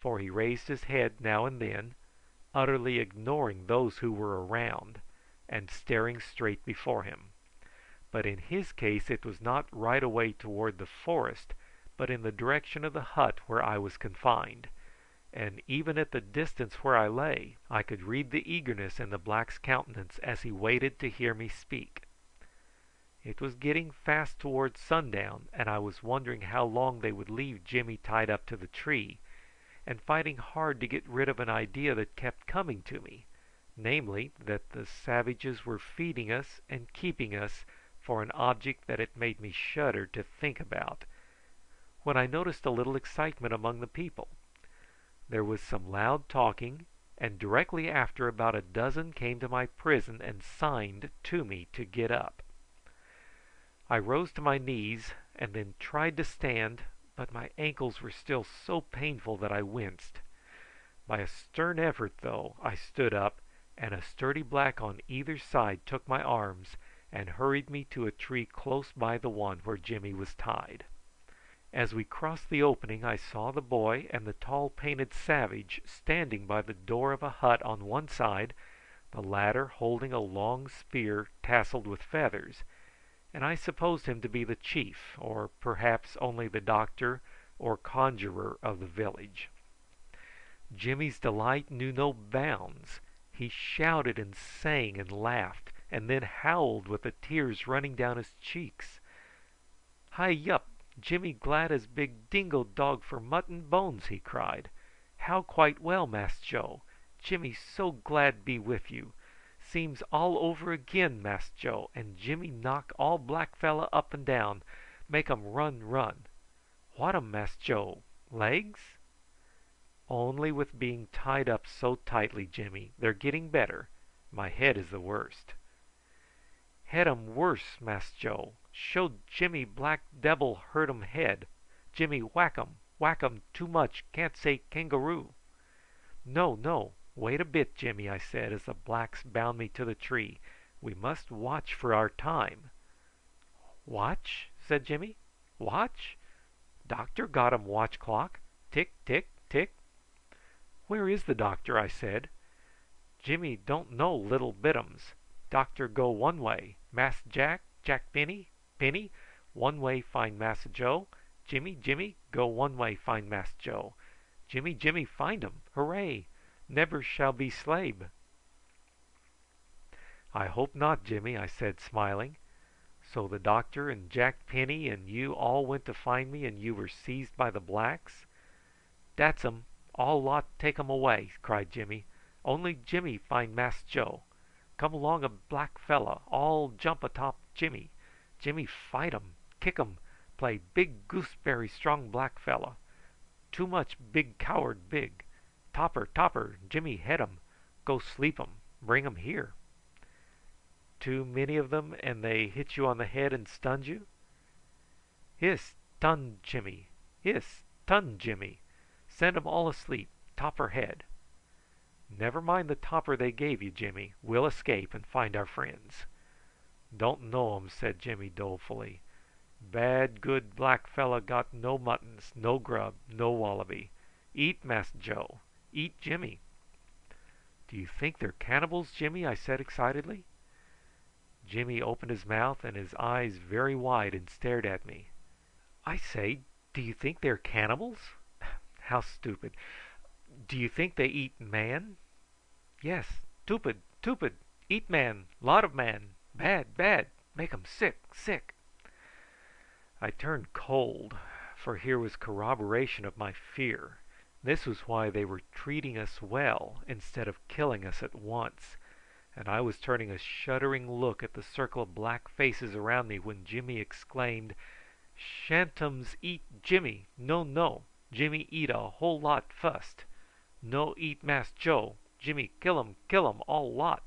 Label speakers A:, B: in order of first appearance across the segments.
A: for he raised his head now and then, utterly ignoring those who were around, and staring straight before him. But in his case it was not right away toward the forest, but in the direction of the hut where I was confined, and even at the distance where I lay I could read the eagerness in the black's countenance as he waited to hear me speak. It was getting fast towards sundown, and I was wondering how long they would leave Jimmy tied up to the tree, and fighting hard to get rid of an idea that kept coming to me, namely, that the savages were feeding us and keeping us for an object that it made me shudder to think about, when I noticed a little excitement among the people. There was some loud talking, and directly after about a dozen came to my prison and signed to me to get up. I rose to my knees and then tried to stand, but my ankles were still so painful that I winced. By a stern effort, though, I stood up, and a sturdy black on either side took my arms and hurried me to a tree close by the one where Jimmy was tied. As we crossed the opening I saw the boy and the tall painted savage standing by the door of a hut on one side, the latter holding a long spear tasselled with feathers, and I supposed him to be the chief, or perhaps only the doctor or conjurer of the village. Jimmy's delight knew no bounds. He shouted and sang and laughed, and then howled with the tears running down his cheeks. "Hi yup! Jimmy glad as big dingo dog for mutton bones," he cried. "How quite well, Mass Joe? Jimmy so glad be with you. Seems all over again, Mass Joe, and Jimmy knock all black fellow up and down, make um run. What Mass Joe? Legs?" "Only with being tied up so tightly, Jimmy. They're getting better. My head is the worst." "Head worse, Mass Joe. Show Jimmy black debble hurt head. Jimmy whack too much, can't say kangaroo." No, wait a bit, Jimmy," I said, as the blacks bound me to the tree. "We must watch for our time." "Watch?" said Jimmy. "Watch? Doctor got watch clock. Tick, tick, tick." "Where is the doctor?" I said. "Jimmy don't know little bitums. Doctor go one way. Mass Jack Penny, one way find Massa Joe. Jimmy, go one way find Mass Joe. Jimmy find 'em. Hooray! Nebber shall be slabe." "I hope not, Jimmy," I said, smiling. "So the doctor and Jack Penny and you all went to find me, and you were seized by the blacks?" "Dat's 'em. All lot take 'em away," cried Jimmy. "Only Jimmy find Mass Joe. Come along a black fellow. All jump atop Jimmy. Jimmy fight kick play big gooseberry strong black fellow. Too much big coward big. Topper, Jimmy head go sleep bring here." "Too many of them, and they hit you on the head and stunned you?" "Hiss, tun Jimmy. Send 'em all asleep. Topper head." "Never mind the topper they gave you, Jimmy. We'll escape and find our friends." "Don't know 'em," said Jimmy dolefully. "Bad good black fellow got no muttons, no grub, no wallaby. Eat Mass Joe. Eat Jimmy." "Do you think they're cannibals, Jimmy?" I said excitedly. Jimmy opened his mouth and his eyes very wide and stared at me. "I say, do you think they're cannibals? How stupid! Do you think they eat man?" "Yes, tupid. Eat man, lot of man. Bad. Make 'em sick." I turned cold, for here was corroboration of my fear. This was why they were treating us well instead of killing us at once, and I was turning a shuddering look at the circle of black faces around me when Jimmy exclaimed: "Shantums eat Jimmy. No. Jimmy eat a whole lot fust. No eat Mass Joe. Jimmy kill 'em all lot."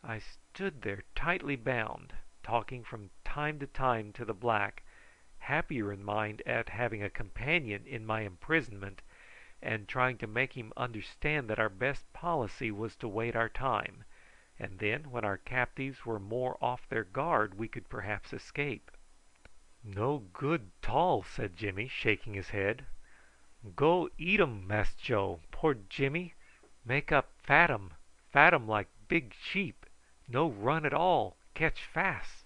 A: I stood there tightly bound, talking from time to time to the black, happier in mind at having a companion in my imprisonment, and trying to make him understand that our best policy was to wait our time, and then when our captives were more off their guard we could perhaps escape. "No good 'tall," said Jimmy, shaking his head. "Go eat 'em, Mass Joe. Poor Jimmy. Make up fatum. Fatum like big sheep. No run at all. Catch fas."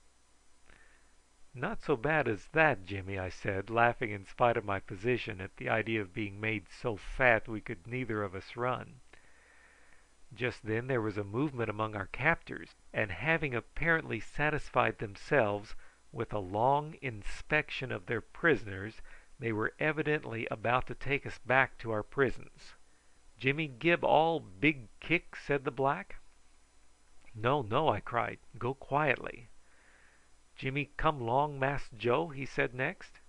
A: "Not so bad as that, Jimmy," I said, laughing in spite of my position at the idea of being made so fat we could neither of us run. Just then there was a movement among our captors, and having apparently satisfied themselves with a long inspection of their prisoners, they were evidently about to take us back to our prisons. "Jimmy gib all big kick?" said the black. "No, no," I cried. "Go quietly." "Jimmy come long, Mass Joe?" he said next.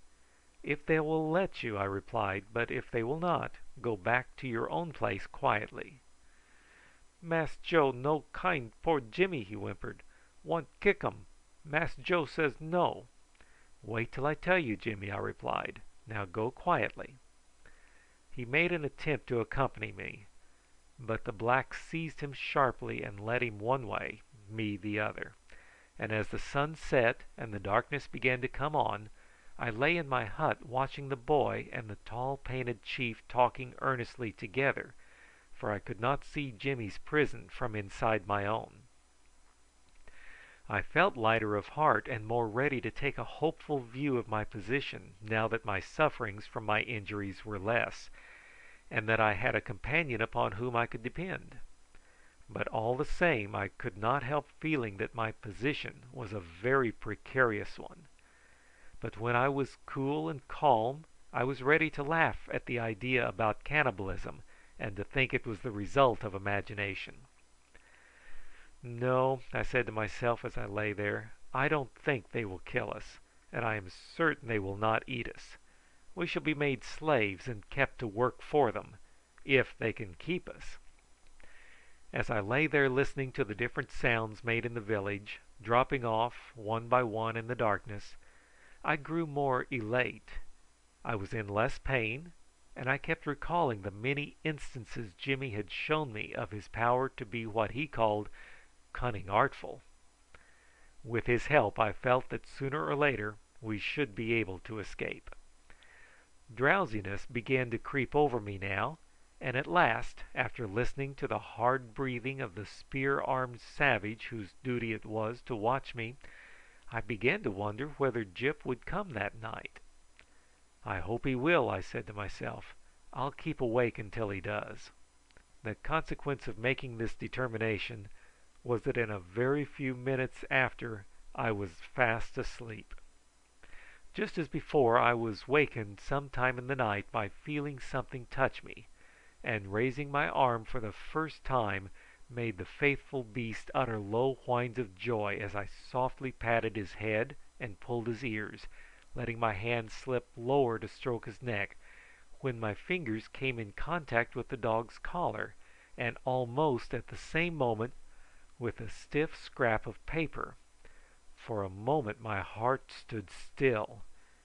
A: "If they will let you," I replied; "but if they will not, go back to your own place quietly." "Mass Joe no kind poor Jimmy," he whimpered. "Want kick um. Mass Joe says no." "Wait till I tell you, Jimmy," I replied. "Now go quietly." He made an attempt to accompany me, but the black seized him sharply and led him one way, me the other; and as the sun set and the darkness began to come on, I lay in my hut watching the boy and the tall painted chief talking earnestly together, for I could not see Jimmy's prison from inside my own. I felt lighter of heart and more ready to take a hopeful view of my position now that my sufferings from my injuries were less, and that I had a companion upon whom I could depend. But all the same I could not help feeling that my position was a very precarious one. But when I was cool and calm I was ready to laugh at the idea about cannibalism, and to think it was the result of imagination. "No," I said to myself as I lay there, "I don't think they will kill us, and I am certain they will not eat us. We shall be made slaves and kept to work for them, if they can keep us." As I lay there listening to the different sounds made in the village, dropping off one by one in the darkness, I grew more elate. I was in less pain, and I kept recalling the many instances Jimmy had shown me of his power to be what he called cunning artful. With his help I felt that sooner or later we should be able to escape. Drowsiness began to creep over me now, and at last, after listening to the hard breathing of the spear-armed savage whose duty it was to watch me, I began to wonder whether Gyp would come that night. "I hope he will," I said to myself. "I'll keep awake until he does." The consequence of making this determination was that in a very few minutes after I was fast asleep. Just as before I was wakened some time in the night by feeling something touch me, and raising my arm for the first time made the faithful beast utter low whines of joy as I softly patted his head and pulled his ears, letting my hand slip lower to stroke his neck, when my fingers came in contact with the dog's collar, and almost at the same moment with a stiff scrap of paper. For a moment my heart stood still;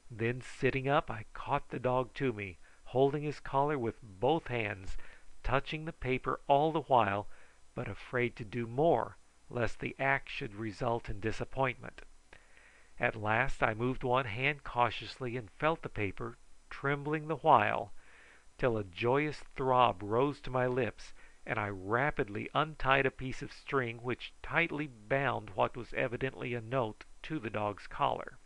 A: then sitting up I caught the dog to me, holding his collar with both hands, touching the paper all the while, but afraid to do more lest the act should result in disappointment. At last I moved one hand cautiously and felt the paper, trembling the while, till a joyous throb rose to my lips, and I rapidly untied a piece of string which tightly bound what was evidently a note to the dog's collar.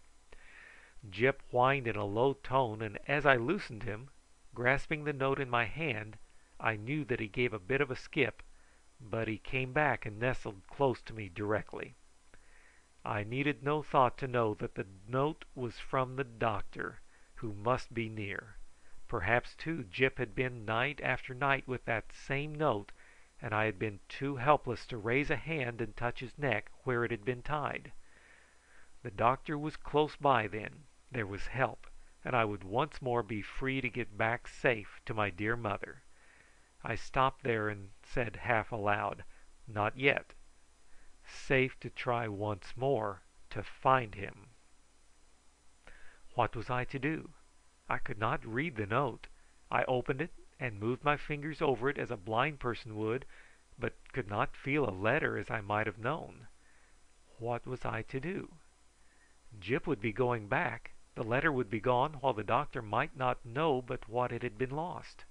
A: Gyp whined in a low tone, and as I loosened him, grasping the note in my hand, I knew that he gave a bit of a skip, but he came back and nestled close to me directly. I needed no thought to know that the note was from the doctor, who must be near. Perhaps, too, Gyp had been night after night with that same note, and I had been too helpless to raise a hand and touch his neck where it had been tied. The doctor was close by then. There was help, and I would once more be free to get back safe to my dear mother. I stopped there and said half aloud, "Not yet. Safe to try once more to find him." What was I to do? I could not read the note. I opened it and moved my fingers over it as a blind person would, but could not feel a letter as I might have known. What was I to do? Gyp would be going back, The letter would be gone, while the doctor might not know but what it had been lost.